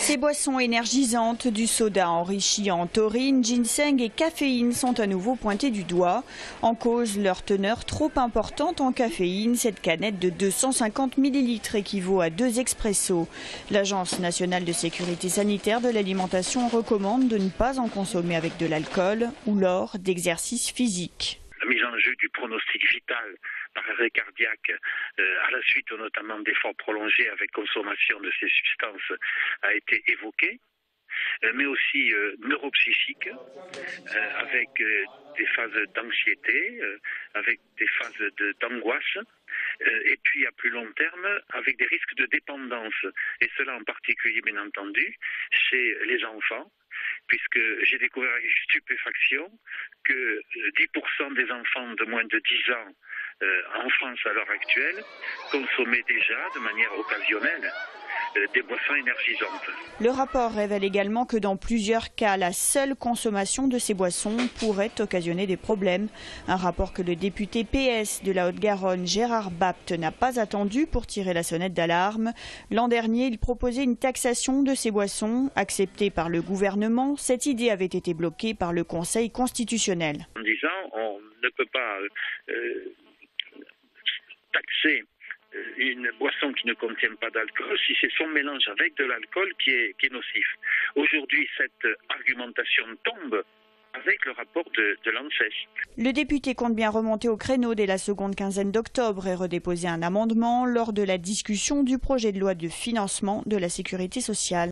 Ces boissons énergisantes, du soda enrichi en taurine, ginseng et caféine sont à nouveau pointées du doigt. En cause, leur teneur trop importante en caféine. Cette canette de 250 ml équivaut à 2 expressos. L'Agence nationale de sécurité sanitaire de l'alimentation recommande de ne pas en consommer avec de l'alcool ou lors d'exercices physiques. La mise en jeu du pronostic vital par arrêt cardiaque à la suite notamment d'efforts prolongés avec consommation de ces substances a été évoquée, mais aussi neuropsychique, avec des phases d'anxiété, avec des phases d'angoisse, et puis à plus long terme avec des risques de dépendance, et cela en particulier bien entendu chez les enfants, puisque j'ai découvert avec stupéfaction que 10% des enfants de moins de 10 ans en France à l'heure actuelle consommaient déjà de manière occasionnelle des boissons énergisantes. Le rapport révèle également que dans plusieurs cas, la seule consommation de ces boissons pourrait occasionner des problèmes. Un rapport que le député PS de la Haute-Garonne, Gérard Bapt, n'a pas attendu pour tirer la sonnette d'alarme. L'an dernier, il proposait une taxation de ces boissons, acceptée par le gouvernement. Cette idée avait été bloquée par le Conseil constitutionnel. En disant on ne peut pas taxer une boisson qui ne contient pas d'alcool si c'est son mélange avec de l'alcool qui est nocif. Aujourd'hui, cette argumentation tombe avec le rapport de l'ANSES. Le député compte bien remonter au créneau dès la seconde quinzaine d'octobre et redéposer un amendement lors de la discussion du projet de loi de financement de la sécurité sociale.